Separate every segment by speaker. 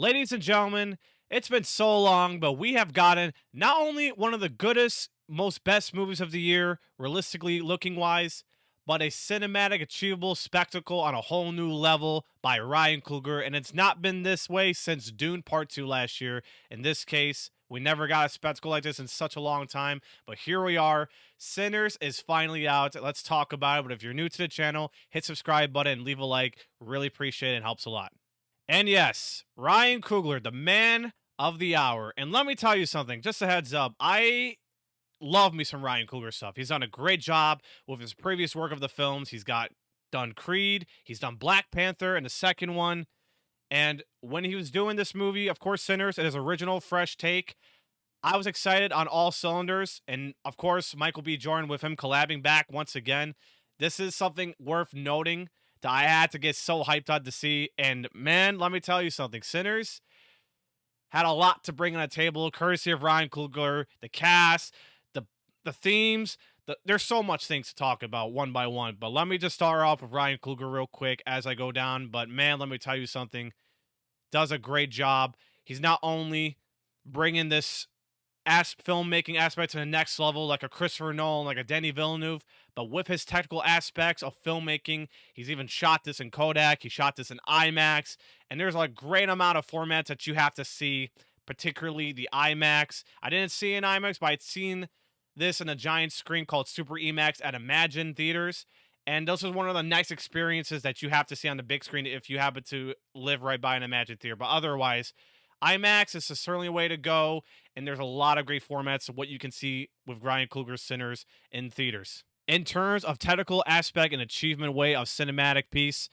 Speaker 1: Ladies and gentlemen, it's been so long, but we have gotten not only one of the goodest, most best movies of the year, realistically looking wise, but a cinematic, achievable spectacle on a whole new level by Ryan Coogler. And it's not been this way since Dune Part 2 last year. In this case, we never got a spectacle like this in such a long time, but here we are. Sinners is finally out. Let's talk about it. But if you're new to the channel, hit subscribe button and leave a like. Really appreciate it. It helps a lot. And yes, Ryan Coogler, the man of the hour. And let me tell you something, just a heads up. I love me some Ryan Coogler stuff. He's done a great job with his previous work of the films. He's got done Creed, he's done Black Panther and the second one. And when he was doing this movie, of course, Sinners, and his original fresh take, I was excited on all cylinders. And of course, MichaelBJordan with him collabing back once again. This is something worth noting that I had to get so hyped on to see. And man, let me tell you something. Sinners had a lot to bring on the table, courtesy of Ryan Coogler, the cast, the themes. There's so much things to talk about one by one. But let me just start off with Ryan Coogler real quick as I go down. But man, let me tell you something. Does a great job. He's not only bringing this filmmaking aspect to the next level, like a Christopher Nolan, like a Denis Villeneuve, but with his technical aspects of filmmaking. He's even shot this in Kodak, he shot this in IMAX, and there's a great amount of formats that you have to see, particularly the IMAX. I didn't see in IMAX, but I'd seen this in a giant screen called Super EMAX at Imagine Theaters, and this is one of the nice experiences that you have to see on the big screen if you happen to live right by an Imagine Theater. But otherwise, IMAX is certainly a way to go, and there's a lot of great formats of what you can see with Ryan Coogler's Sinners in theaters. In terms of technical aspect and achievement way of cinematic piece,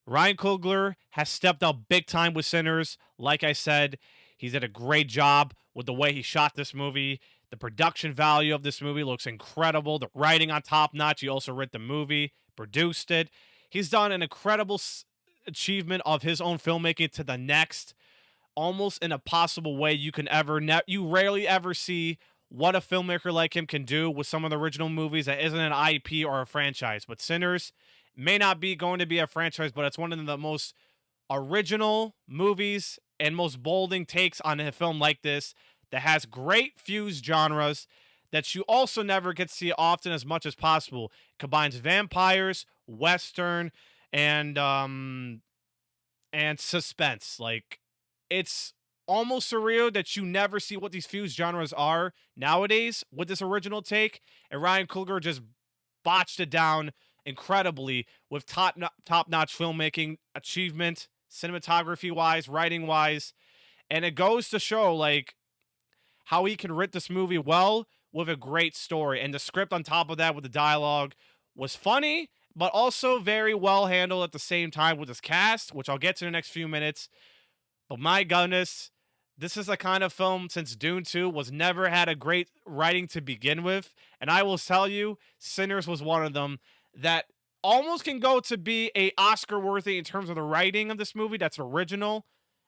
Speaker 1: Ryan Coogler has stepped up big time with Sinners. Like I said, he's did a great job with the way he shot this movie. The production value of this movie looks incredible. The writing on top notch. He also wrote the movie, produced it. He's done an incredible achievement of his own filmmaking to the next, almost in a possible way you can ever you rarely ever see what a filmmaker like him can do with some of the original movies that isn't an IP or a franchise. But Sinners may not be going to be a franchise, but it's one of the most original movies and most bolding takes on a film like this that has great fused genres that you also never get to see often as much as possible. It combines vampires, western, and suspense. Like, it's almost surreal that you never see what these fused genres are nowadays with this original take, and Ryan Coogler just botched it down incredibly with top-notch filmmaking achievement, cinematography-wise, writing-wise, and it goes to show, like, how he can write this movie well with a great story, and the script on top of that with the dialogue was funny, but also very well handled at the same time with his cast, which I'll get to in the next few minutes. But my goodness, this is the kind of film, since Dune 2 was never had a great writing to begin with. And I will tell you, Sinners was one of them that almost can go to be a Oscar worthy in terms of the writing of this movie. That's original.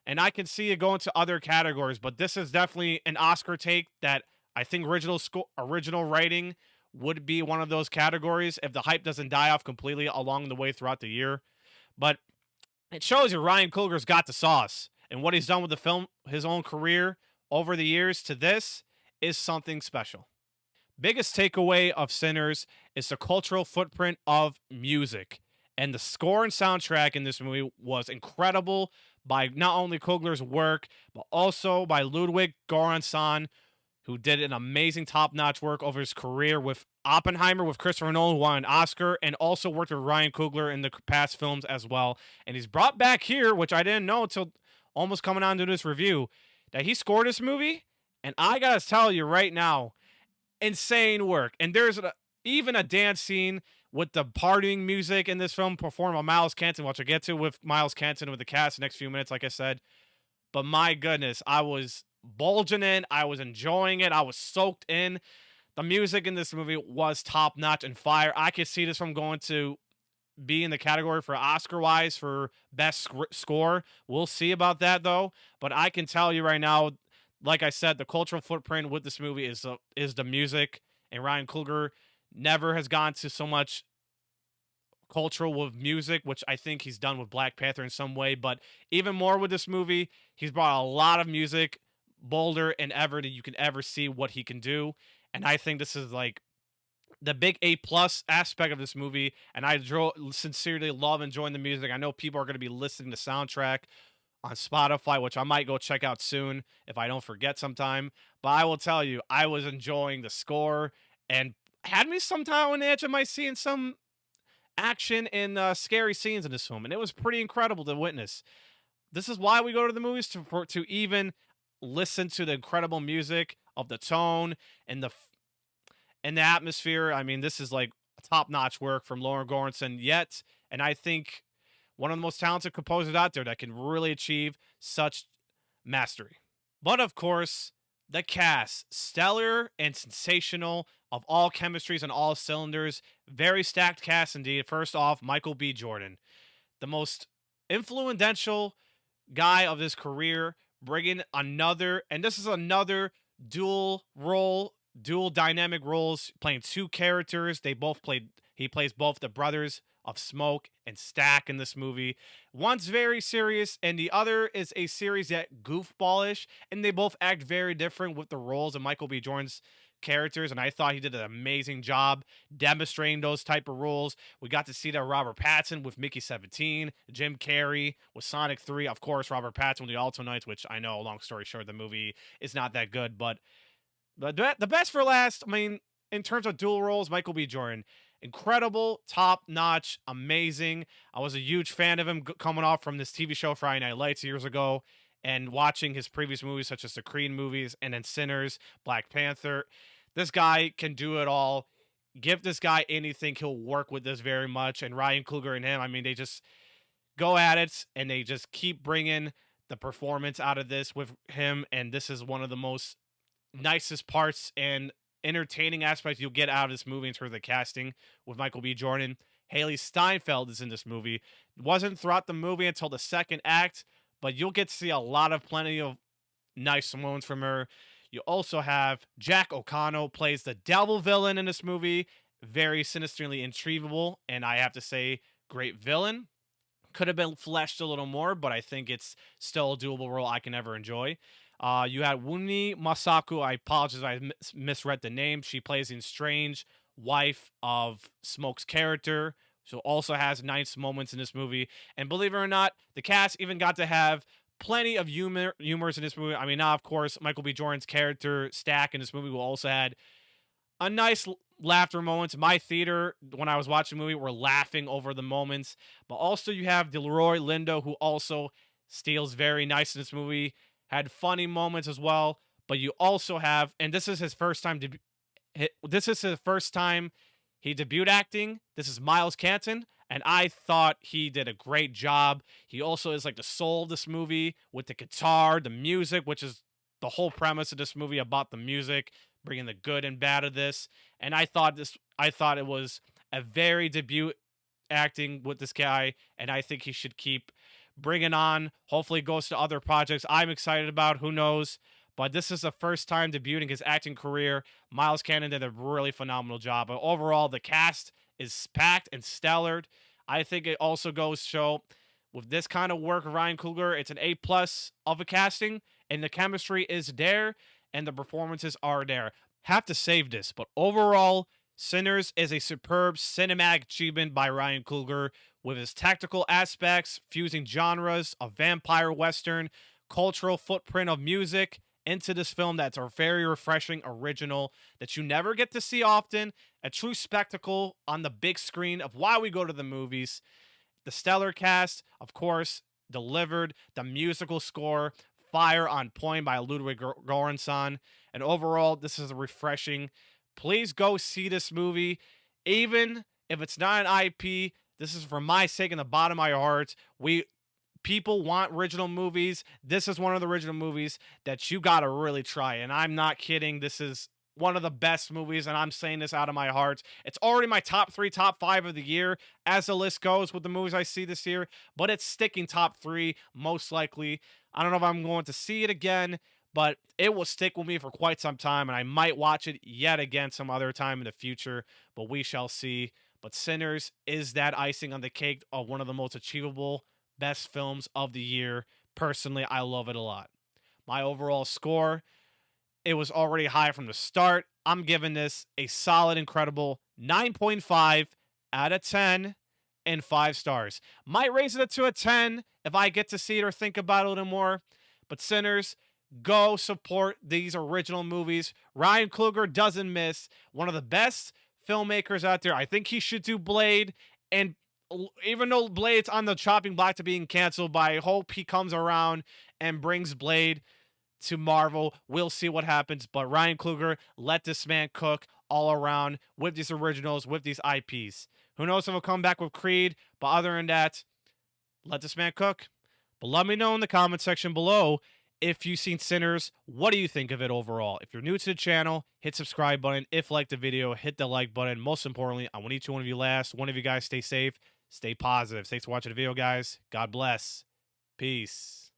Speaker 1: And I can see it going to other categories. But this is definitely an Oscar take that I think original writing would be one of those categories if the hype doesn't die off completely along the way throughout the year. But it shows you Ryan Coogler's got the sauce. And what he's done with the film, his own career over the years to this, is something special. Biggest takeaway of Sinners is the cultural footprint of music. And the score and soundtrack in this movie was incredible by not only Coogler's work, but also by Ludwig Göransson, who did an amazing top-notch work over his career with Oppenheimer, with Christopher Nolan, who won an Oscar, and also worked with Ryan Coogler in the past films as well. And he's brought back here, which I didn't know until almost coming on to this review, that he scored this movie, and I gotta tell you right now, insane work. And there's even a dance scene with the partying music in this film performed by Miles Canton, which I'll get to with Miles Canton with the cast in the next few minutes, like I said. But my goodness, I was bulging in, I was enjoying it, I was soaked in. The music in this movie was top-notch and fire. I could see this from going to be in the category for Oscar-wise for best score. We'll see about that, though. But I can tell you right now, like I said, the cultural footprint with this movie is the music. And Ryan Coogler never has gone to so much cultural with music, which I think he's done with Black Panther in some way, but even more with this movie, he's brought a lot of music bolder and ever that you can ever see what he can do. And I think this is like the big A plus aspect of this movie, and sincerely love enjoying the music. I know people are going to be listening to soundtrack on Spotify, which I might go check out soon if I don't forget sometime. But I will tell you, I was enjoying the score and had me sometime on the edge of my seat in some action and scary scenes in this film, and it was pretty incredible to witness. This is why we go to the movies to even listen to the incredible music of the tone and the atmosphere. I mean, this is like top notch work from Lauren Goranson yet, and I think one of the most talented composers out there that can really achieve such mastery. But of course, the cast, stellar and sensational of all chemistries and all cylinders. Very stacked cast indeed. First off, Michael B. Jordan, the most influential guy of his career, bringing another, and this is another dual role, dual dynamic roles, playing two characters. He plays both the brothers of Smoke and Stack in this movie. One's very serious, and the other is a series yet goofballish, and they both act very different with the roles of Michael B. Jordan's characters, and I thought he did an amazing job demonstrating those type of roles. We got to see that Robert Pattinson with Mickey 17, Jim Carrey with Sonic 3, of course, Robert Pattinson with the Alto Knights, which I know, long story short, the movie is not that good, but the best for last, I mean, in terms of dual roles, Michael B. Jordan, incredible, top notch, amazing. I was a huge fan of him coming off from this TV show Friday Night Lights years ago, and watching his previous movies such as the Creed movies and then Sinners, Black Panther. This guy can do it all. Give this guy anything, he'll work with this very much. And Ryan Coogler and him, I mean, they just go at it and they just keep bringing the performance out of this with him. And this is one of the most nicest parts and entertaining aspects you'll get out of this movie in terms of the casting with Michael B. Jordan. Haley Steinfeld is in this movie. Wasn't throughout the movie until the second act, but you'll get to see plenty of nice moments from her. You also have Jack O'Connell plays the devil villain in this movie. Very sinisterly intriguable, and I have to say, great villain. Could have been fleshed a little more, but I think it's still a doable role I can ever enjoy. You had Wunmi Masaku. I apologize if I misread the name. She plays in Strange, wife of Smoke's character. So also has nice moments in this movie. And believe it or not, the cast even got to have plenty of humors in this movie. I mean, now, of course, Michael B. Jordan's character, Stack, in this movie will also had a nice laughter moments. My theater, when I was watching the movie, were laughing over the moments. But also you have Delroy Lindo, who also steals very nice in this movie. Had funny moments as well. But you also have, and this is his first time he debuted acting. This is Miles Canton, and I thought he did a great job. He also is like the soul of this movie with the guitar, the music, which is the whole premise of this movie, about the music, bringing the good and bad of this. And I thought it was a very debut acting with this guy, and I think he should keep bringing on. Hopefully goes to other projects I'm excited about. Who knows? But this is the first time debuting his acting career. Miles Cannon did a really phenomenal job. But overall, the cast is packed and stellar. I think it also goes to show with this kind of work of Ryan Coogler, it's an A+ of a casting, and the chemistry is there, and the performances are there. Have to save this, but overall, Sinners is a superb cinematic achievement by Ryan Coogler with his tactical aspects, fusing genres of vampire western, cultural footprint of music into this film that's a very refreshing original that you never get to see often, a true spectacle on the big screen of why we go to the movies. The stellar cast, of course, delivered. The musical score, fire on point by Ludwig Göransson. And overall, this is a refreshing. Please go see this movie. Even if it's not an IP, this is for my sake in the bottom of my heart. People want original movies. This is one of the original movies that you got to really try. And I'm not kidding. This is one of the best movies, and I'm saying this out of my heart. It's already my top 3, top 5 of the year, as the list goes with the movies I see this year, but it's sticking top 3, most likely. I don't know if I'm going to see it again, but it will stick with me for quite some time, and I might watch it yet again some other time in the future, but we shall see. but Sinners is that icing on the cake of one of the most achievable best films of the year. Personally, I love it a lot. My overall score, it was already high from the start. I'm giving this a solid, incredible 9.5 out of 10 and 5 stars. Might raise it to a 10 if I get to see it or think about it a little more. But Sinners, go support these original movies. Ryan Coogler doesn't miss. One of the best filmmakers out there. I think he should do Blade. And even though Blade's on the chopping block to being canceled, but I hope he comes around and brings Blade to Marvel. We'll see what happens. But Ryan Coogler, let this man cook all around with these originals, with these IPs. Who knows if he'll come back with Creed, but other than that, let this man cook. But let me know in the comment section below if you've seen Sinners. What do you think of it overall? If you're new to the channel, hit subscribe button. If you liked the video, hit the like button. Most importantly, I want each one of you last. One of you guys stay safe, stay positive. Thanks for watching the video, guys. God bless. Peace.